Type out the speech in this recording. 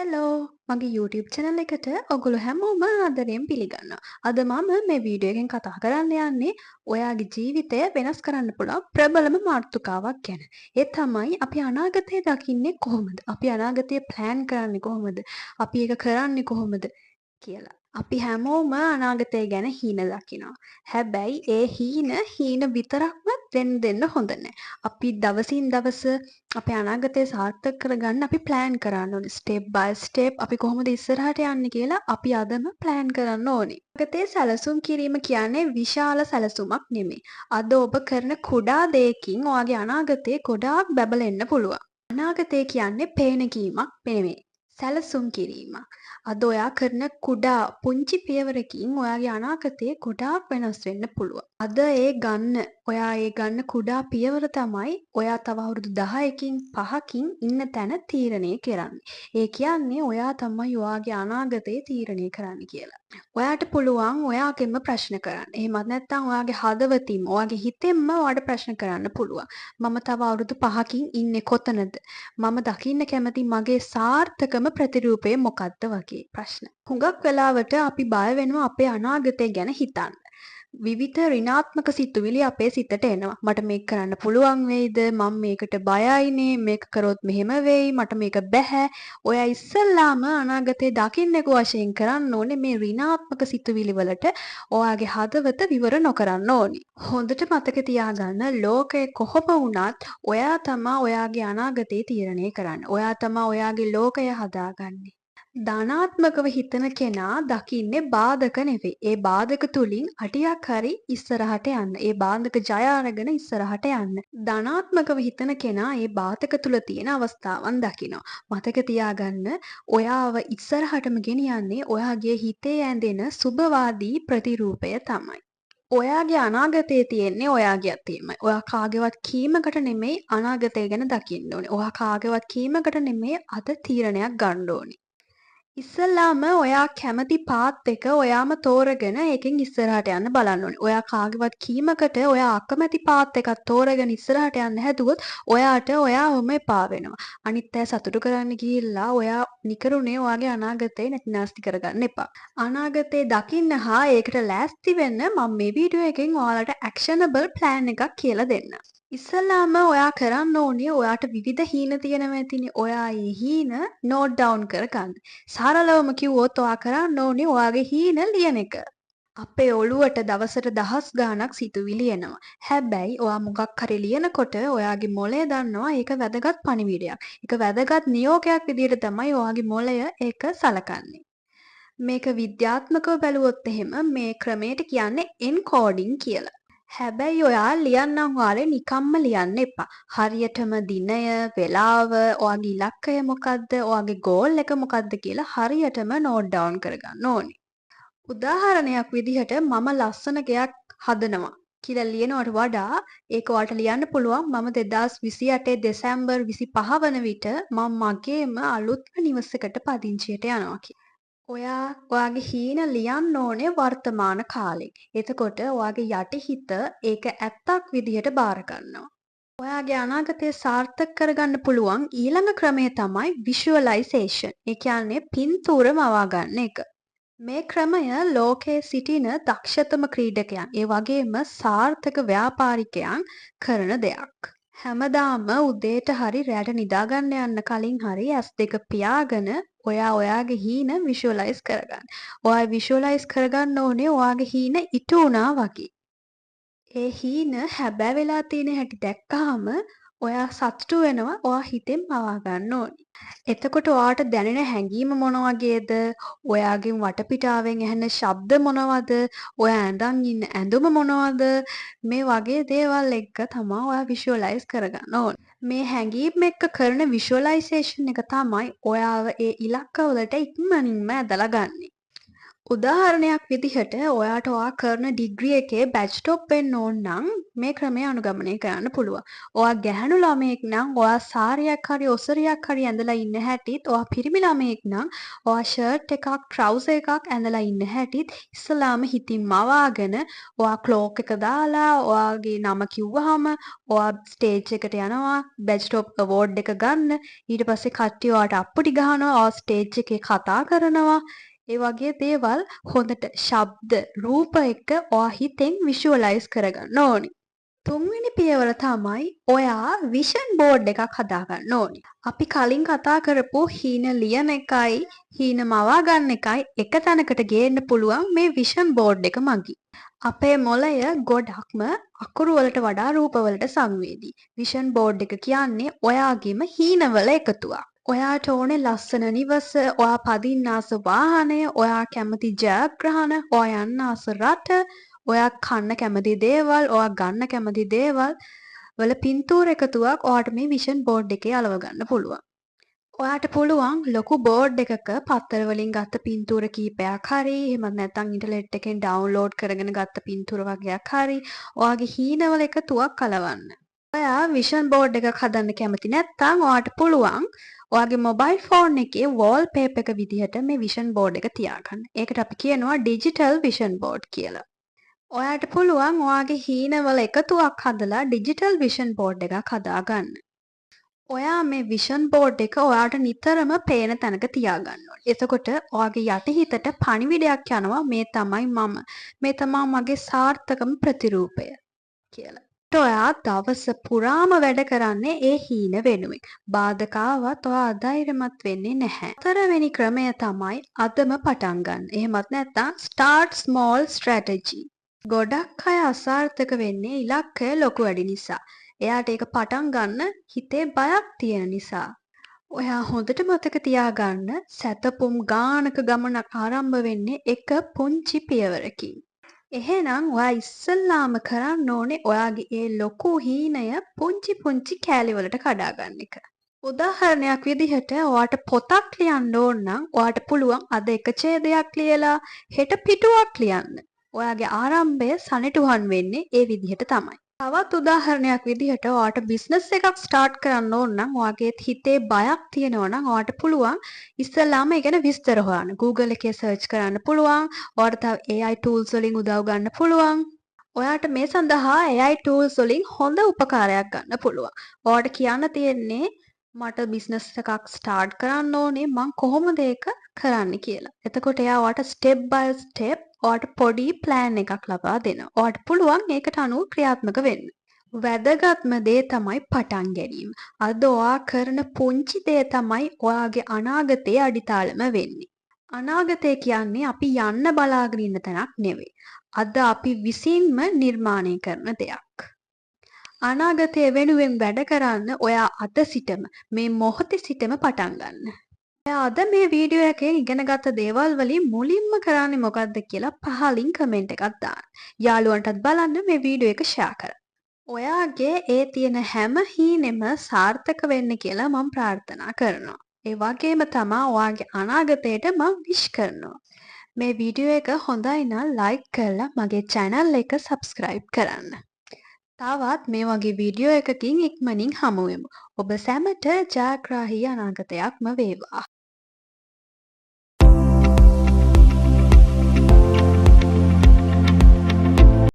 Hello මගේ YouTube channel එකට ඔගොල්ලෝ හැමෝම ආදරයෙන් පිළිගන්නවා. අද මම මේ වීඩියෝ එකෙන් කතා කරන්න යන්නේ ඔයාගේ ජීවිතය වෙනස් කරන්න පුළුවන් ප්‍රබලම මාතෘකාවක් ගැන. ඒ තමයි අපි අනාගතය දකින්නේ කොහොමද? අපි අනාගතය plan කරන්නේ කොහොමද? අපි ඒක කරන්නේ කොහොමද කියලා. අපි හැමෝම අනාගතය ගැන හීන දකිනවා. හැබැයි ඒ හීන විතරක්ම දෙන්න හොඳ නැහැ. අපි දවසින් දවස අපේ අනාගතය සාර්ථක කරගන්න අපි plan කරන්න ඕනේ. step by step අපි කොහොමද ඉස්සරහට යන්නේ කියලා අපි අදම plan කරන්න ඕනේ. අනාගතේ සැලසුම් කිරීම කියන්නේ විශාල සැලසුමක් නෙමෙයි. අද ඔබ කරන කුඩා දෙයකින් ඔයාගේ අනාගතේ ගොඩාක් බැබලෙන්න පුළුවන්. අනාගතය කියන්නේ පේන කීමක් නෙමෙයි. සැලසුම් කිරීමක්. අද ඔයා කරන කුඩා පුංචි පියවරකින් ඔයාගේ අනාගතය ගොඩාක් වෙනස් වෙන්න පුළුවන්. අද ඔයා ඒ ගන්න කුඩා පියවර තමයි ඔයා තව අවුරුදු 10කින් 5කින් ඉන්න තැන තීරණය කරන්නේ. ඒ කියන්නේ ඔයා තමයි ඔයාගේ අනාගතය තීරණය කරන්න කියලා. ඔයාට පුළුවන් ඔයාගෙන්ම ප්‍රශ්න කරන්න. එහෙමත් නැත්නම් ඔයාගේ හදවතින්ම, ඔයාගේ හිතෙන්ම ඔයාට ප්‍රශ්න කරන්න පුළුවන්. මම තව අවුරුදු 5කින් ඉන්නේ කොතනද? මම දකින්න කැමති මගේ සාර්ථකම ප්‍රතිරූපය මොකක්ද වගේ ප්‍රශ්න. හුඟක් වෙලාවට අපි බය වෙනවා අපේ අනාගතය ගැන හිතන්න. විවිධ ඍණාත්මක සිතුවිලි අපේ සිතට එනවා. මට මේක කරන්න පුළුවන් වෙයිද? මම මේකට බයයිනේ. මේක කරොත් මෙහෙම වෙයි. මට මේක බැහැ. ඔයා ඉස්සල්ලාම අනාගතේ දකින්නෙක වශයෙන් කරන්න ඕනේ මේ ඍණාත්මක සිතුවිලි වලට ඔයාගේ හදවත විවර නොකරන්න ඕනේ. හොඳට මතක තියාගන්න ලෝකය කොහොම වුණත් ඔයා තමා ඔයාගේ අනාගතේ තීරණය කරන්නේ. ඔයා තමා ඔයාගේ ලෝකය හදාගන්නේ. ධනාත්මකව හිතන කෙනා දකින්නේ බාධක නෙවෙයි. ඒ බාධක තුලින් අඩියක් හරි ඉස්සරහට යන්න. ඒ බාධක ජය අරගෙන ඉස්සරහට යන්න. ධනාත්මකව හිතන කෙනා ඒ බාධක තුල තියෙන අවස්ථාවන් දකිනවා. මතක තියාගන්න ඔයාව ඉස්සරහටම ගෙනියන්නේ ඔයාගේ හිතේ ඇඳෙන සුබවාදී ප්‍රතිරූපය තමයි. ඔයාගේ අනාගතයේ තියෙන්නේ ඔයාගේ අතේමයි. ඔයා කාගේවත් කීමකට නෙමෙයි අනාගතය ගැන දකින්න ඕනේ. ඔයා කාගේවත් කීමකට නෙමෙයි අද තීරණයක් ගන්න ඕනේ. ඉස්සල්ලාම ඔයා කැමති පාත් එක ඔයාම තෝරගෙන ඒකෙන් ඉස්සරහට යන්න බලන්න ඕනේ. ඔයා කාගේවත් කීමකට ඔයා අකමැති පාත් එකක් තෝරගෙන ඉස්සරහට යන්න හැදුවොත් ඔයාට ඔයාවම එපා වෙනවා. අනිත් අය සතුටු කරන්න ගිහිල්ලා ඔයා නිකරුණේ ඔයාගේ අනාගතේ නැතිනාස්ති කරගන්න එපා. අනාගතේ දකින්න හා ඒකට ලෑස්ති වෙන්න මම මේ වීඩියෝ එකෙන් ඔයාලට actionable plan එකක් කියලා දෙන්නම්. ඉස්සල්ලාම ඔයා කරන්න ඕනේ ඔයාට විවිධ හීන තියෙනවා ඇතිනේ. ඔයා ඒ හීන නෝට් ඩවුන් කරගන්න. සරලවම කිව්වොත් ඔයා කරන්න ඕනේ ඔයාගේ හීන ලියන එක. අපේ ඔළුවට දවසට දහස් ගාණක් සිතුවිලි එනවා. හැබැයි ඔයා මොකක් හරි ලියනකොට ඔයාගේ මොළය දන්නවා ඒක වැදගත් පණිවිඩයක්. ඒක වැදගත් නියෝගයක් විදිහට තමයි ඔයාගේ මොළය ඒක සලකන්නේ. මේක විද්‍යාත්මකව බැලුවොත් එහෙම මේ ක්‍රමයට කියන්නේ එන්කෝඩින් කියලා. හැබැයි ඔයා ලියන්නම් වාලේ නිකම්ම ලියන්න එපා. හරියටම දිනය, වෙලාව, ඔයාගේ ඉලක්කය මොකද්ද, ඔයාගේ ගෝල් එක මොකද්ද කියලා හරියටම නෝට් ඩවුන් කරගන්න ඕනේ. උදාහරණයක් විදිහට මම ලස්සන ගෙයක් හදනවා කියලා ලියනවට වඩා ඒක ඔයාලට ලියන්න පුළුවන් මම 2028 දෙසැම්බර් 25 වන විට මම මගේම අලුත්ම නිවසකට පදිංචියට යනවා කියලා. ඔයාගේ හීන ලියන්න ඕනේ වර්තමාන කාලෙන්. එතකොට ඔයාගේ යටිහිත ඒක ඇත්තක් විදිහට බාර ගන්නවා. ඔයාගේ අනාගතය සාර්ථක කරගන්න පුළුවන් ඊළඟ ක්‍රමය තමයි visualization. ඒ කියන්නේ පින්තූර මවා ගන්න එක. මේ ක්‍රමය ලෝකයේ සිටින දක්ෂතම ක්‍රීඩකයන් ඒ වගේම සාර්ථක ව්‍යාපාරිකයන් කරන දෙයක්. හැමදාම උදේට හරි රැට නිදාගන්න යන්න කලින් හරි ඇස් දෙක පියාගෙන ඔයාගේ හීන විෂුවලයිස් කරගන්න. ඔයා විෂුවලයිස් කරගන්න ඕනේ ඔයාගේ හීන ඉටු වුණා වගේ. ඒ හීන හැබෑ වෙලා තියෙන හැටි දැක්කහම ඔයා සතුටු වෙනවා ඔයා හිතෙන් මවා ගන්න ඕනේ. එතකොට ඔයාට දැනෙන හැඟීම මොන වගේද? ඔයාගෙන් වටපිටාවෙන් ඇහෙන ශබ්ද මොනවද? ඔයා ඇඳන් ඉන්න ඇඳුම මොනවද? මේ වගේ දේවල් එක්ක තමයි ඔයා විෂුවලයිස් කරගන්න ඕනේ. මේ හැඟීම් එක්ක කරන විෂුවලයිසේෂන් එක තමයි ඔයාව ඒ ඉලක්කවලට ඉක්මනින්ම ඇදලා ගන්නේ. උදාහරණයක් විදිහට ඔයාට ඔයා කරන ඩිග්‍රී එකේ බැච් ටොප් වෙන්න ඕන නම් මේ ක්‍රමය අනුගමනය කරන්න පුළුවන්. ඔයා ගැහැණු ළමයෙක් නම් ඔයා සාරියක් හරි ඔසරියක් හරි ඇඳලා ඉන්න හැටිත් ඔයා පිරිමි ළමයෙක් නම් ඔයා ෂර්ට් එකක් ට්‍රවුසර් එකක් ඇඳලා ඉන්න හැටිත් ඉස්සලාම හිතින් මවාගෙන ඔයා ක්ලෝක් එක දාලා ඔයාගේ නම කිව්වහම ඔයා ස්ටේජ් එකට යනවා බැච් ටොප් අවෝඩ් එක ගන්න ඊට පස්සේ කට්ටිය ඔයාට අප්පුඩි ගහනවා ඔයා ස්ටේජ් එකේ කතා කරනවා ඒ වගේ දේවල් හොඳට ශබ්ද රූප එක්ක ඔයා හිතෙන් විෂුවලයිස් කරගන්න ඕනි. තුන්වෙනි පියවර තමයි ඔයා විෂන් බෝඩ් එකක් හදාගන්න ඕනි. අපි කලින් කතා කරපු හීන ලියන එකයි හීන මවා ගන්න එකයි එක තැනකට ගේන්න පුළුවන් මේ විෂන් බෝඩ් එක මගින්. අපේ මොළය ගොඩක්ම අකුරු වලට වඩා රූප වලට සංවේදී. විෂන් බෝඩ් එක කියන්නේ ඔයාගේම හීනවල එකතුවක්. ඔයාට ඕනේ ලස්සන නිවස, ඔයා පදින්න ආස වාහනය, ඔයා කැමති ජයග්‍රහණ, ඔයා යන්න ආස රට, ඔයා කන්න කැමති දේවල්, ඔයා ගන්න කැමති දේවල් වල පින්තූර එකතුවක් ඔයාට මේ විෂන් බෝඩ් එකේ අලව ගන්න පුළුවන්. ඔයාට පුළුවන් ලොකු බෝඩ් එකක පත්තර වලින් ගත්ත පින්තූර කීපයක් හරි එහෙමත් නැත්නම් ඉන්ටර්නෙට් එකෙන් ඩවුන්ලෝඩ් කරගෙන ගත්ත පින්තූර වගේක් හරි ඔයාගේ හීනවල එකතුවක් අලවන්න. ඔයා විෂන් බෝඩ් එකක් හදන්න කැමති නැත්නම් ඔයාට පුළුවන් ඔයාගේ මොබයිල් ෆෝන් එකේ වෝල්පේපර් එක විදිහට මේ විෂන් බෝඩ් එක තියාගන්න. ඒකට අපි කියනවා ඩිජිටල් විෂන් බෝඩ් කියලා. ඔයාට පුළුවන් ඔයාගේ හීනවල එකතුවක් හදලා ඩිජිටල් විෂන් බෝඩ් එකක් හදාගන්න. ඔයා මේ විෂන් බෝඩ් එක ඔයාට නිතරම පේන තැනක තියාගන්න ඕනේ. එතකොට ඔයාගේ යටිහිතට පණිවිඩයක් යනවා මේ තමයි මම. මේ තමයි මගේ සාර්ථකම ප්‍රතිරූපය කියලා. ඔයා දවස පුරාම වැඩ කරන්නේ ඒ හීන වෙනුවෙන්. බාධක ආවත් ඔයා අධෛර්යමත් වෙන්නේ නැහැ. හතරවෙනි ක්‍රමය තමයි අදම පටන් ගන්න. එහෙමත් නැත්නම් start small strategy. ගොඩක් අය අසාර්ථක වෙන්නේ ඉලක්කය ලොකු වැඩි නිසා. එයාට ඒක පටන් ගන්න හිතේ බයක් තියෙන නිසා. ඔයා හොඳට මතක තියාගන්න සැතපුම් ගානක ගමනක් ආරම්භ වෙන්නේ එක පුංචි පියවරකින්. එහෙනම් ඔයා ඉස්සල්ලාම කරන්න ඕනේ ඔයාගේ ඒ ලොකු හීනය පුංචි පුංචි කෑලි වලට කඩා ගන්න එක. උදාහරණයක් විදිහට ඔයාට පොතක් ලියන්න ඕන නම් ඔයාට පුළුවන් අද එක ඡේදයක් ලියලා හෙට පිටුවක් ලියන්න. ඔයාගේ ආරම්භය සනිටුහන් වෙන්නේ ඒ විදිහට තමයි. තවත් උදාහරණයක් විදිහට ඔයාට බිස්නස් එකක් ස්ටාර්ට් කරන්න ඕන නම් ඔයාගේ හිතේ බයක් තියෙනවා නම් ඔයාට පුළුවන් ඉස්සෙල්ලාම ඒ ගැන විස්තර හොයන්න. Google එකේ සර්ච් කරන්න පුළුවන්. ඔයාට තව AI tools වලින් උදව් ගන්න පුළුවන්. ඔයාට මේ සඳහා AI tools වලින් හොඳ උපකාරයක් ගන්න පුළුවන්. ඔයාට කියන්න තියෙන්නේ මට බිස්නස් එකක් ස්ටාර්ට් කරන්න ඕනේ මං කොහොමද ඒක කරන්න කියලා. එතකොට එයා ඔයාට ස්ටෙප් බයි ස්ටෙප් ඔයාට පොඩි ප්ලෑන් එකක් ලබා දෙනවා. ඔයාට පුළුවන් ඒකට අනුව ක්‍රියාත්මක වෙන්න. වැදගත්ම දේ තමයි පටන් ගැනීම. අද ඔයා කරන පුංචි දේ තමයි ඔයාගේ අනාගතයේ අඩිතාලම වෙන්නේ. අනාගතය කියන්නේ අපි යන්න බලාගෙන ඉන්න තැනක් නෙවෙයි. අද අපි විසින්ම නිර්මාණය කරන දෙයක්. අනාගතය වෙනුවෙන් වැඩ කරන්න ඔයා අද සිටම මේ මොහොතේ සිටම පටන් ගන්න. ඔයා අද මේ වීඩියෝ එකේ ඉගෙනගත්ත දේවල් වලින් මුලින්ම කරන්නේ මොකක්ද කියලා පහලින් කමෙන්ට් එකක් දාන්න. යාළුවන්ටත් බලන්න මේ වීඩියෝ එක ෂෙයා කරන්න. ඔයාගේ ඒ තියෙන හැම හීනෙම සාර්ථක වෙන්න කියලා මම ප්‍රාර්ථනා කරනවා. ඒ වගේම තමයි ඔයාගේ අනාගතයට මම විශ් කරනවා. මේ වීඩියෝ එක හොඳයි නම් ලයික් කරලා මගේ channel එක subscribe කරන්න. තවත් මේ වගේ වීඩියෝ එකකින් ඉක්මනින් හමුවෙමු. ඔබ සැමට ජයග්‍රාහී අනාගතයක්ම වේවා.